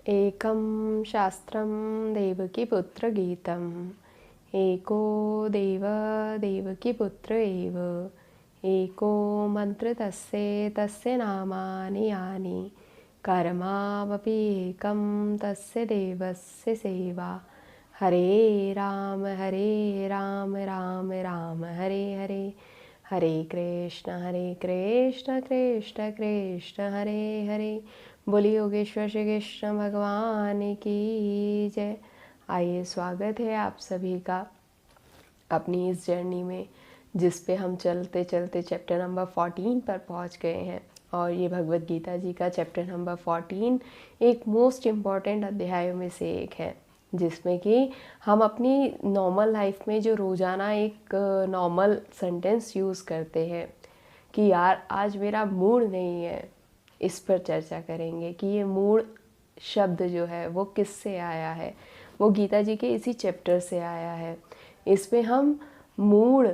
एकं शास्त्रं देवकीपुत्रगीतम् एको देव देवकीपुत्र एव एको मन्त्र तस्य नामानि यानि कर्मावपि एकं तस्य देवस्य सेवा हरे राम राम राम हरे हरे हरे कृष्ण कृष्ण कृष्ण हरे हरे। बोलिए योगेश्वर श्री कृष्ण भगवान की जय। आइए, स्वागत है आप सभी का अपनी इस जर्नी में, जिस पे हम चलते चलते चैप्टर नंबर 14 पर पहुंच गए हैं। और ये भगवत गीता जी का चैप्टर नंबर 14 एक मोस्ट इम्पॉर्टेंट अध्यायों में से एक है, जिसमें कि हम अपनी नॉर्मल लाइफ में जो रोज़ाना एक नॉर्मल सेंटेंस यूज़ करते हैं कि यार आज मेरा मूड नहीं है, इस पर चर्चा करेंगे कि ये मूड शब्द जो है वो किससे आया है। वो गीता जी के इसी चैप्टर से आया है। इसमें हम मूड,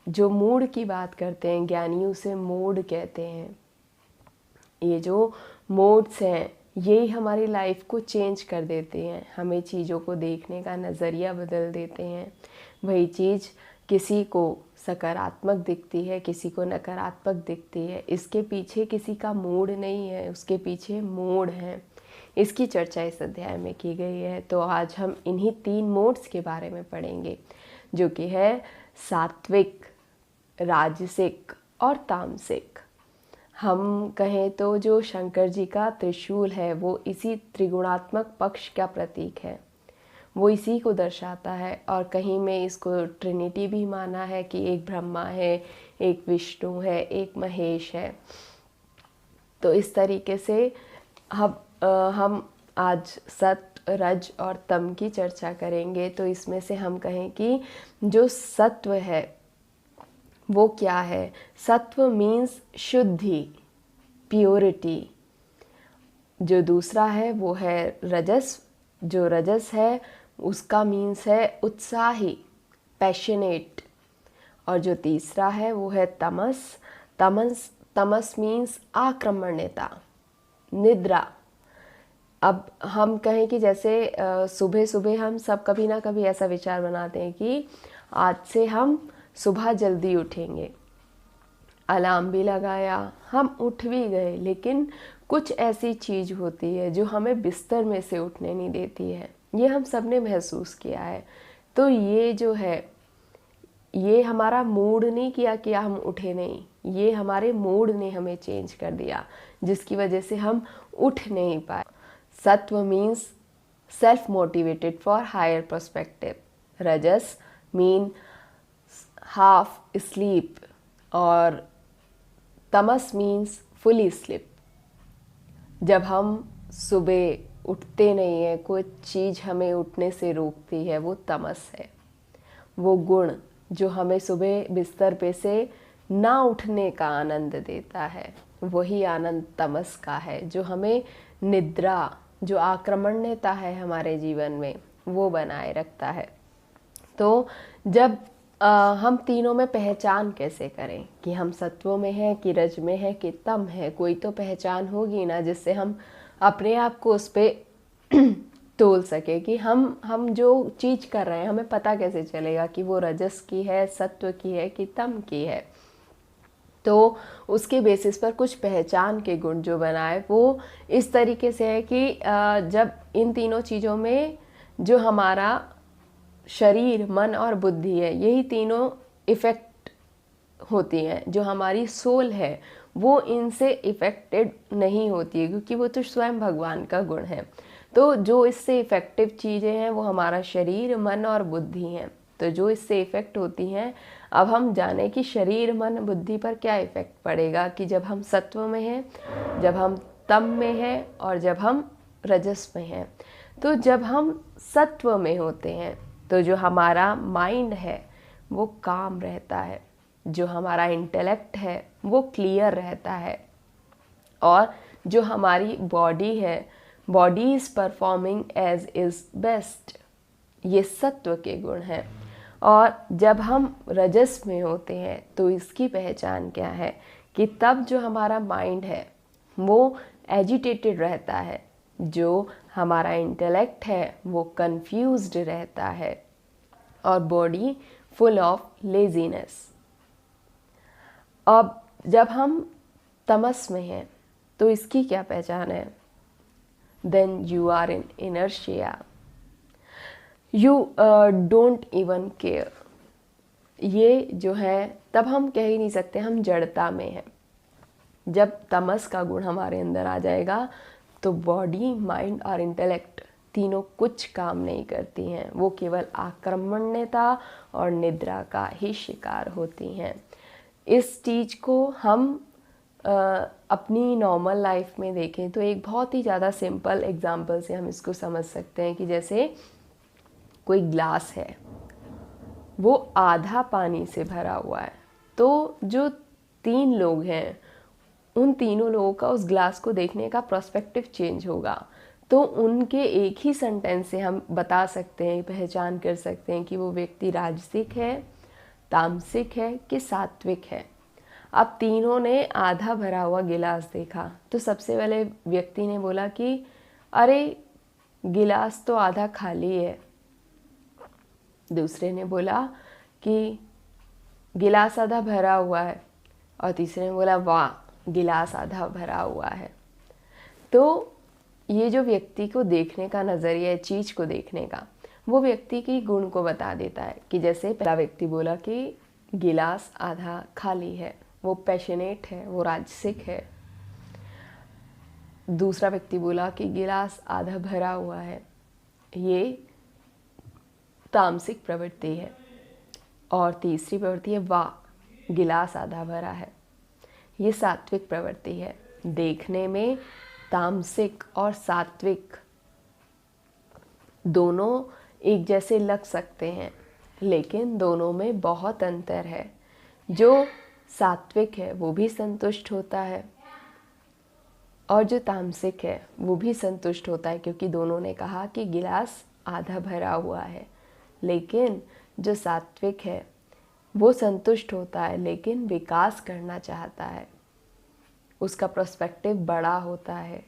जो मूड की बात करते हैं, ज्ञानी उसे मोड कहते हैं। ये जो मोड्स हैं यही हमारी लाइफ को चेंज कर देते हैं, हमें चीज़ों को देखने का नज़रिया बदल देते हैं। वही चीज़ किसी को सकारात्मक दिखती है, किसी को नकारात्मक दिखती है, इसके पीछे किसी का मूड नहीं है, उसके पीछे मोड है। इसकी चर्चा इस अध्याय में की गई है। तो आज हम इन्हीं 3 मोड्स के बारे में पढ़ेंगे, जो कि है सात्विक, राजसिक और तामसिक। हम कहें तो जो शंकर जी का त्रिशूल है वो इसी त्रिगुणात्मक पक्ष का प्रतीक है, वो इसी को दर्शाता है। और कहीं में इसको ट्रिनिटी भी माना है कि एक ब्रह्मा है, एक विष्णु है, एक महेश है। तो इस तरीके से हम आज सत्व, रज और तम की चर्चा करेंगे। तो इसमें से हम कहें कि जो सत्व है वो क्या है। सत्व मीन्स शुद्धि, प्योरिटी। जो दूसरा है वो है रजस। जो रजस है उसका मीन्स है उत्साही, पैशनेट। और जो तीसरा है वो है तमस। तमस मीन्स आक्रमण्यता, निद्रा। अब हम कहें कि जैसे सुबह सुबह हम सब कभी ना कभी ऐसा विचार बनाते हैं कि आज से हम सुबह जल्दी उठेंगे, अलार्म भी लगाया, हम उठ भी गए, लेकिन कुछ ऐसी चीज़ होती है जो हमें बिस्तर में से उठने नहीं देती है। ये हम सब ने महसूस किया है। तो ये जो है, ये हमारा मूड नहीं किया कि हम उठे नहीं, ये हमारे मूड ने हमें चेंज कर दिया, जिसकी वजह से हम उठ नहीं पाए। Sattva means self motivated for higher perspective. Rajas mean half sleep और तमस मीन्स फुली स्लीप। जब हम सुबह उठते नहीं हैं, कोई चीज़ हमें उठने से रोकती है, वो तमस है। वो गुण जो हमें सुबह बिस्तर पे से ना उठने का आनंद देता है, वही आनंद तमस का है, जो हमें निद्रा, जो आक्रमण्यता है हमारे जीवन में, वो बनाए रखता है। तो जब हम तीनों में पहचान कैसे करें कि हम सत्वों में हैं कि रज में हैं कि तम है। कोई तो पहचान होगी ना, जिससे हम अपने आप को उस पर तोल सके कि हम जो चीज़ कर रहे हैं, हमें पता कैसे चलेगा कि वो रजस की है, सत्व की है कि तम की है। तो उसके बेसिस पर कुछ पहचान के गुण जो बनाए वो इस तरीके से है कि जब इन तीनों चीज़ों में जो हमारा शरीर, मन और बुद्धि है, यही तीनों इफ़ेक्ट होती हैं, जो हमारी सोल है वो इनसे इफ़ेक्टेड नहीं होती है, क्योंकि वो तो स्वयं भगवान का गुण है। तो जो इससे इफ़ेक्टिव चीज़ें हैं वो हमारा शरीर, मन और बुद्धि हैं। तो जो इससे इफ़ेक्ट होती हैं, अब हम जाने कि शरीर, मन, बुद्धि पर क्या इफ़ेक्ट पड़ेगा कि जब हम सत्व में हैं, जब हम तम में हैं और जब हम रजस में हैं। तो जब हम सत्व में होते हैं तो जो हमारा माइंड है वो काम रहता है, जो हमारा इंटेलेक्ट है वो क्लियर रहता है, और जो हमारी बॉडी है, body is performing as is best. ये सत्व के गुण हैं। और जब हम रजस में होते हैं तो इसकी पहचान क्या है कि तब जो हमारा माइंड है वो एजिटेटेड रहता है, जो हमारा इंटेलेक्ट है वो कंफ्यूज्ड रहता है, और बॉडी फुल ऑफ लेजीनेस। अब जब हम तमस में हैं तो इसकी क्या पहचान है? Then you are in inertia, you don't even care. ये जो है, तब हम कह ही नहीं सकते हम जड़ता में हैं। जब तमस का गुण हमारे अंदर आ जाएगा तो बॉडी, माइंड और इंटेलेक्ट तीनों कुछ काम नहीं करती हैं, वो केवल आक्रमण्यता और निद्रा का ही शिकार होती हैं। इस चीज़ को हम अपनी नॉर्मल लाइफ में देखें तो एक बहुत ही ज़्यादा सिंपल एग्जांपल से हम इसको समझ सकते हैं कि जैसे कोई ग्लास है, वो आधा पानी से भरा हुआ है, तो जो 3 लोग हैं उन तीनों लोगों का उस ग्लास को देखने का पर्सपेक्टिव चेंज होगा। तो उनके एक ही सेंटेंस से हम बता सकते हैं, पहचान कर सकते हैं कि वो व्यक्ति राजसिक है, तामसिक है कि सात्विक है। अब तीनों ने आधा भरा हुआ गिलास देखा तो सबसे पहले व्यक्ति ने बोला कि अरे गिलास तो आधा खाली है। दूसरे ने बोला कि गिलास आधा भरा हुआ है, और तीसरे ने बोला वाह गिलास आधा भरा हुआ है। तो ये जो व्यक्ति को देखने का नज़रिया है, चीज़ को देखने का, वो व्यक्ति की गुण को बता देता है। कि जैसे पहला व्यक्ति बोला कि गिलास आधा खाली है, वो पैशनेट है, वो राजसिक है। दूसरा व्यक्ति बोला कि गिलास आधा भरा हुआ है, ये तामसिक प्रवृत्ति है। और तीसरी प्रवृत्ति है वाह गिलास आधा भरा है, ये सात्विक प्रवृत्ति है। देखने में तामसिक और सात्विक दोनों एक जैसे लग सकते हैं, लेकिन दोनों में बहुत अंतर है। जो सात्विक है वो भी संतुष्ट होता है, और जो तामसिक है वो भी संतुष्ट होता है, क्योंकि दोनों ने कहा कि गिलास आधा भरा हुआ है। लेकिन जो सात्विक है वो संतुष्ट होता है, लेकिन विकास करना चाहता है, उसका पर्सपेक्टिव बड़ा होता है।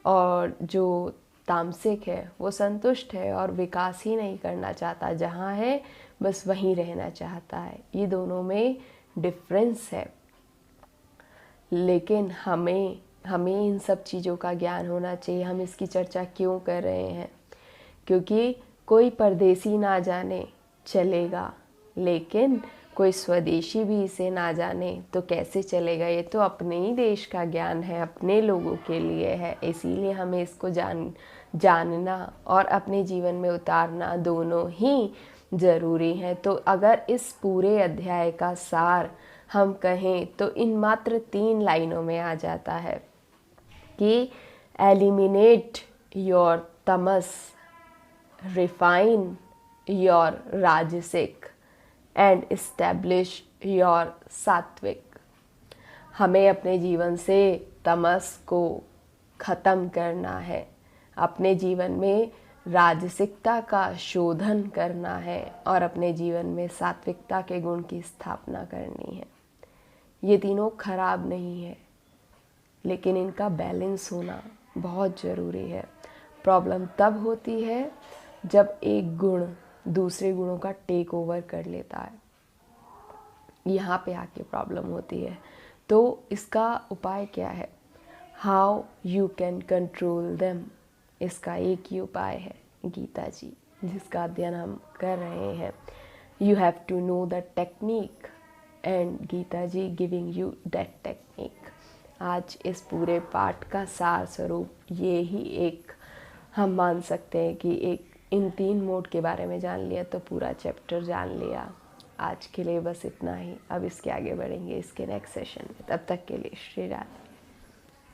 और जो तामसिक है वो संतुष्ट है और विकास ही नहीं करना चाहता, जहाँ है बस वहीं रहना चाहता है। ये दोनों में डिफरेंस है। लेकिन हमें इन सब चीज़ों का ज्ञान होना चाहिए। हम इसकी चर्चा क्यों कर रहे हैं? क्योंकि कोई परदेसी ना जाने चलेगा, लेकिन कोई स्वदेशी भी इसे ना जाने तो कैसे चलेगा? ये तो अपने ही देश का ज्ञान है, अपने लोगों के लिए है, इसीलिए हमें इसको जानना और अपने जीवन में उतारना दोनों ही ज़रूरी है। तो अगर इस पूरे अध्याय का सार हम कहें तो इन मात्र 3 लाइनों में आ जाता है कि eliminate your Tamas, refine your राजसिक एंड इस्टेब्लिश योर सात्विक। हमें अपने जीवन से तमस को ख़त्म करना है, अपने जीवन में राजसिकता का शोधन करना है और अपने जीवन में सात्विकता के गुण की स्थापना करनी है। ये तीनों खराब नहीं है, लेकिन इनका बैलेंस होना बहुत ज़रूरी है। प्रॉब्लम तब होती है जब एक गुण दूसरे गुणों का टेक ओवर कर लेता है, यहाँ पे आके प्रॉब्लम होती है। तो इसका उपाय क्या है? How you can control them, इसका एक ही उपाय है, गीता जी जिसका अध्ययन हम कर रहे हैं। You have to know the technique and Gita ji giving you that technique. आज इस पूरे पाठ का सार स्वरूप ये ही एक हम मान सकते हैं कि एक इन 3 मोड के बारे में जान लिया तो पूरा चैप्टर जान लिया। आज के लिए बस इतना ही। अब इसके आगे बढ़ेंगे इसके नेक्स्ट सेशन में। तब तक के लिए श्री राधे।